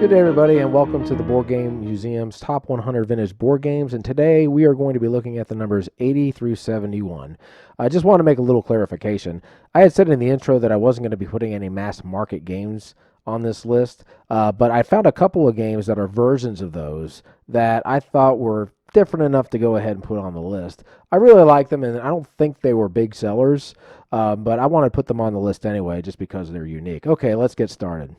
Good day, everybody, and welcome to the Board Game Museum's Top 100 Vintage Board Games. And today we are going to be looking at the numbers 80 through 71. I just want to make a little clarification. I had said in the intro that I wasn't going to be putting any mass market games on this list, but I found a couple of games that are versions of those that I thought were different enough to go ahead and put on the list. I really like them, and I don't think they were big sellers, but I want to put them on the list anyway just because they're unique. Okay, let's get started.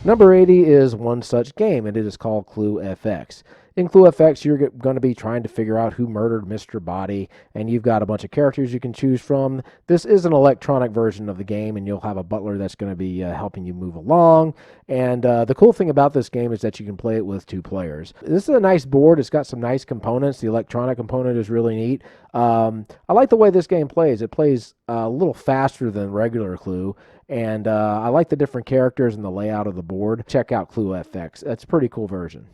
Number 80 is one such game, and it is called Clue FX. In Clue FX, you're going to be trying to figure out who murdered Mr. Body, and you've got a bunch of characters you can choose from. This is an electronic version of the game, and you'll have a butler that's going to be helping you move along. And the cool thing about this game is that you can play it with two players. This is a nice board. It's got some nice components. The electronic component is really neat. I like the way this game plays. It plays a little faster than regular Clue. And I like the different characters and the layout of the board. Check out Clue FX. That's a pretty cool version.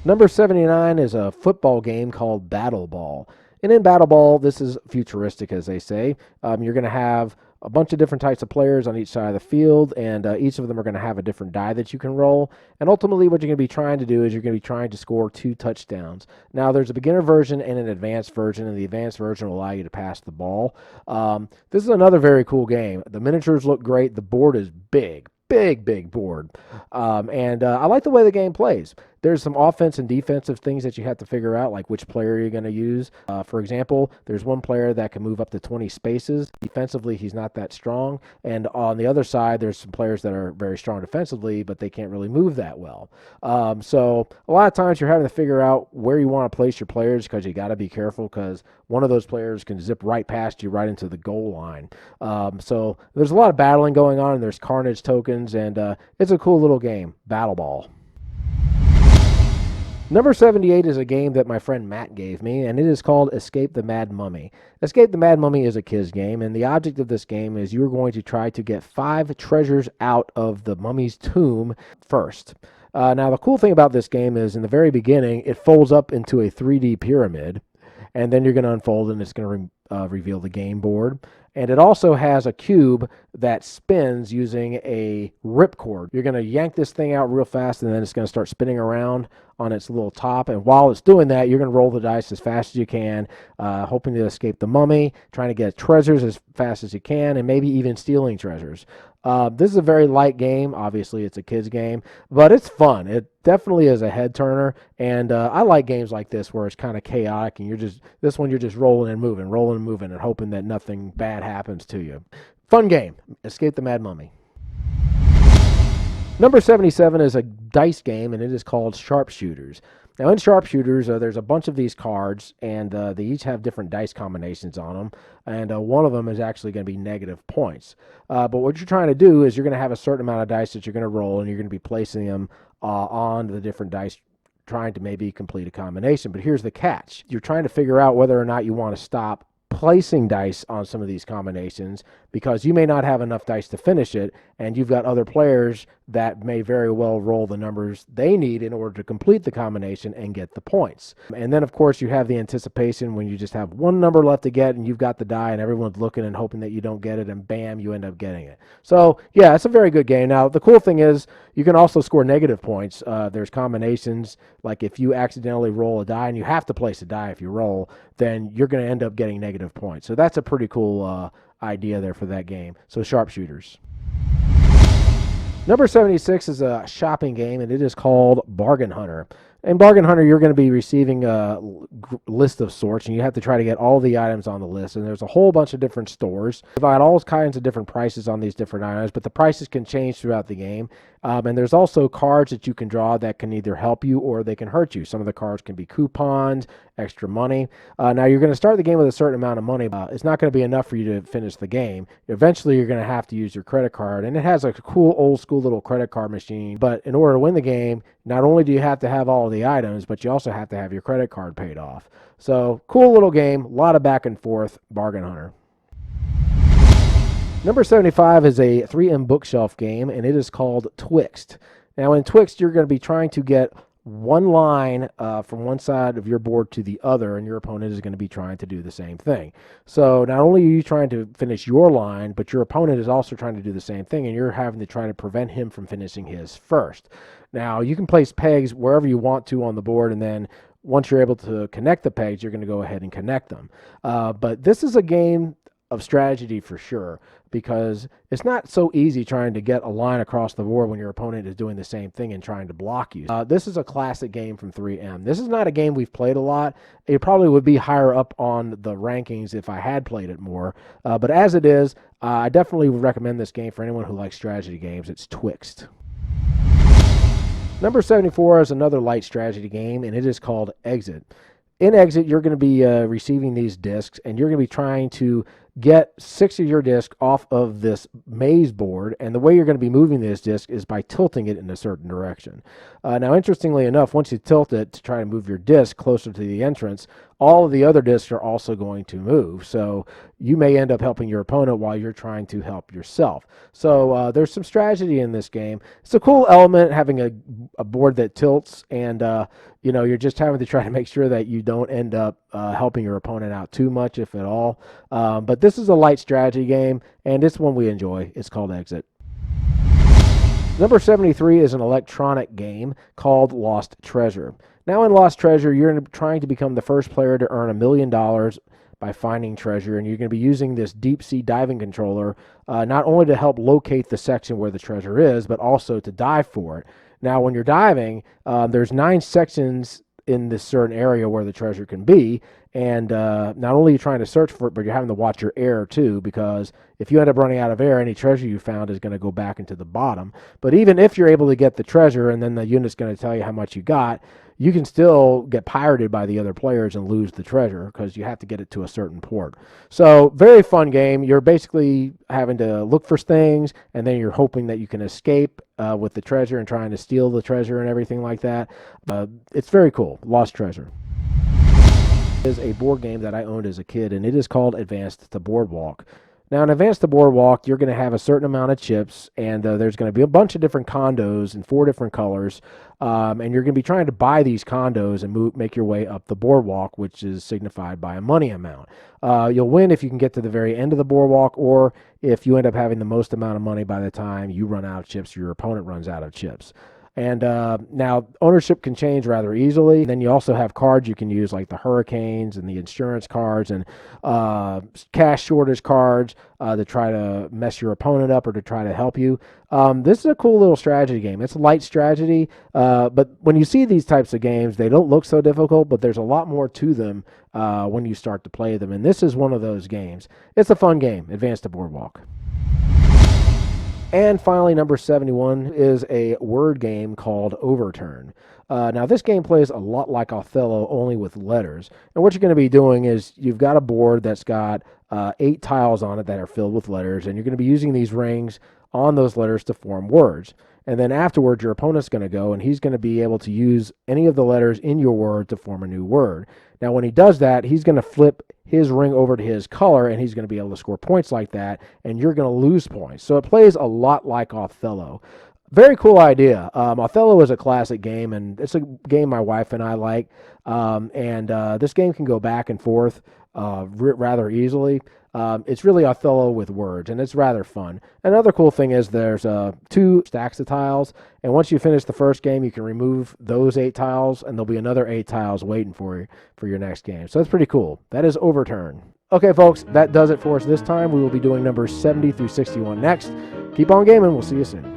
Number 79 is a football game called Battle Ball. And in Battle Ball, this is futuristic, as they say. You're going to have a bunch of different types of players on each side of the field, and each of them are going to have a different die that you can roll. And ultimately, what you're going to be trying to do is you're going to be trying to score 2 touchdowns. Now, there's a beginner version and an advanced version, and the advanced version will allow you to pass the ball. This is another very cool game. The miniatures look great. The board is big. Big board. And I like the way the game plays. There's some offense and defensive things that you have to figure out, like which player you're going to use. For example, there's one player that can move up to 20 spaces. Defensively, he's not that strong. And on the other side, there's some players that are very strong defensively, but they can't really move that well. So a lot of times you're having to figure out where you want to place your players because you got to be careful because one of those players can zip right past you right into the goal line. So there's a lot of battling going on, and there's carnage tokens, and it's a cool little game, Battle Ball. Number 78 is a game that my friend Matt gave me, and it is called Escape the Mad Mummy. Escape the Mad Mummy is a kid's game, and the object of this game is you're going to try to get 5 treasures out of the mummy's tomb first. Now, the cool thing about this game is in the very beginning, it folds up into a 3D pyramid, and then you're going to unfold, and it's going to reveal the game board. And it also has a cube that spins using a ripcord. You're going to yank this thing out real fast, and then it's going to start spinning around on its little top. And while it's doing that, you're going to roll the dice as fast as you can, hoping to escape the mummy, trying to get treasures as fast as you can, and maybe even stealing treasures. This is a very light game. Obviously, it's a kid's game, but it's fun. It definitely is a head turner, and I like games like this where it's kind of chaotic, and you're just rolling and moving, and hoping that nothing bad happens to you. Fun game. Escape the Mad Mummy. Number 77 is a dice game, and it is called Sharpshooters. Now, in Sharpshooters, there's a bunch of these cards, and they each have different dice combinations on them, and one of them is actually going to be negative points. But what you're trying to do is you're going to have a certain amount of dice that you're going to roll, and you're going to be placing them on the different dice, trying to maybe complete a combination. But here's the catch. You're trying to figure out whether or not you want to stop placing dice on some of these combinations because you may not have enough dice to finish it, and you've got other players that may very well roll the numbers they need in order to complete the combination and get the points. And then, of course, you have the anticipation when you just have one number left to get and you've got the die and everyone's looking and hoping that you don't get it, and bam, you end up getting it. So, yeah, it's a very good game. Now, the cool thing is you can also score negative points. There's combinations, like if you accidentally roll a die, and you have to place a die if you roll, then you're going to end up getting negative points. So that's a pretty cool idea there for that game. So Sharpshooters. Number 76 is a shopping game, and it is called Bargain Hunter. In Bargain Hunter, you're going to be receiving a list of sorts, and you have to try to get all the items on the list. And there's a whole bunch of different stores. You've got all kinds of different prices on these different items, but the prices can change throughout the game. And there's also cards that you can draw that can either help you or they can hurt you. Some of the cards can be coupons, extra money. Now, you're going to start the game with a certain amount of money. It's not going to be enough for you to finish the game. Eventually, you're going to have to use your credit card. And it has a cool old school little credit card machine. But in order to win the game, not only do you have to have all of the items, but you also have to have your credit card paid off. So, cool little game. A lot of back and forth. Bargain Hunter. Number 75 is a 3M bookshelf game, and it is called Twixt. Now, in Twixt, you're going to be trying to get one line from one side of your board to the other, and your opponent is going to be trying to do the same thing. So not only are you trying to finish your line, but your opponent is also trying to do the same thing, and you're having to try to prevent him from finishing his first. Now, you can place pegs wherever you want to on the board, and then once you're able to connect the pegs, you're going to go ahead and connect them. But this is a game of strategy for sure, because it's not so easy trying to get a line across the board when your opponent is doing the same thing and trying to block you. This is a classic game from 3M. This is not a game we've played a lot. It probably would be higher up on the rankings if I had played it more. But as it is, I definitely would recommend this game for anyone who likes strategy games. It's Twixt. Number 74 is another light strategy game, and it is called Exit. In Exit, you're going to be receiving these discs, and you're going to be trying to get 6 of your discs off of this maze board, and the way you're going to be moving this disc is by tilting it in a certain direction. Now, interestingly enough, once you tilt it to try to move your disc closer to the entrance, all of the other discs are also going to move. So you may end up helping your opponent while you're trying to help yourself. So there's some strategy in this game. It's a cool element having a board that tilts, and you're just having to try to make sure that you don't end up helping your opponent out too much, if at all. But this is a light strategy game, and it's one we enjoy. It's called Exit. Number 73 is an electronic game called Lost Treasure. Now in Lost Treasure, you're trying to become the first player to earn $1 million by finding treasure, and you're going to be using this deep sea diving controller not only to help locate the section where the treasure is, but also to dive for it. Now when you're diving, there's 9 sections in this certain area where the treasure can be, and not only are you trying to search for it, but you're having to watch your air too, because if you end up running out of air, any treasure you found is going to go back into the bottom. But even if you're able to get the treasure and then the unit's going to tell you how much you got, you can still get pirated by the other players and lose the treasure because you have to get it to a certain port. So very fun game. You're basically having to look for things, and then you're hoping that you can escape with the treasure and trying to steal the treasure and everything like that. It's very cool. Lost Treasure is a board game that I owned as a kid, and it is called Advanced to Boardwalk. Now, in Advanced to Boardwalk, you're going to have a certain amount of chips, and there's going to be a bunch of different condos in 4 different colors, and you're going to be trying to buy these condos and make your way up the boardwalk, which is signified by a money amount. You'll win if you can get to the very end of the boardwalk, or if you end up having the most amount of money by the time you run out of chips or your opponent runs out of chips. And now ownership can change rather easily. Then you also have cards you can use, like the hurricanes and the insurance cards and cash shortage cards to try to mess your opponent up or to try to help you. This is a cool little strategy game. It's light strategy, but when you see these types of games, they don't look so difficult, but there's a lot more to them when you start to play them. And this is one of those games. It's a fun game, Advanced to Boardwalk. And finally, number 71 is a word game called Overturn. Now, this game plays a lot like Othello, only with letters. And what you're going to be doing is you've got a board that's got 8 tiles on it that are filled with letters, and you're going to be using these rings on those letters to form words. And then afterwards, your opponent's going to go, and he's going to be able to use any of the letters in your word to form a new word. Now, when he does that, he's going to flip his ring over to his color, and he's going to be able to score points like that, and you're going to lose points. So it plays a lot like Othello. Very cool idea. Othello is a classic game, and it's a game my wife and I like. This game can go back and forth rather easily. It's really Othello with words, and it's rather fun. Another cool thing is there's 2 stacks of tiles, and once you finish the first game, you can remove those 8 tiles, and there'll be another 8 tiles waiting for you for your next game. So that's pretty cool. That is Overturn. Okay, folks, that does it for us this time. We will be doing numbers 70 through 61 next. Keep on gaming. We'll see you soon.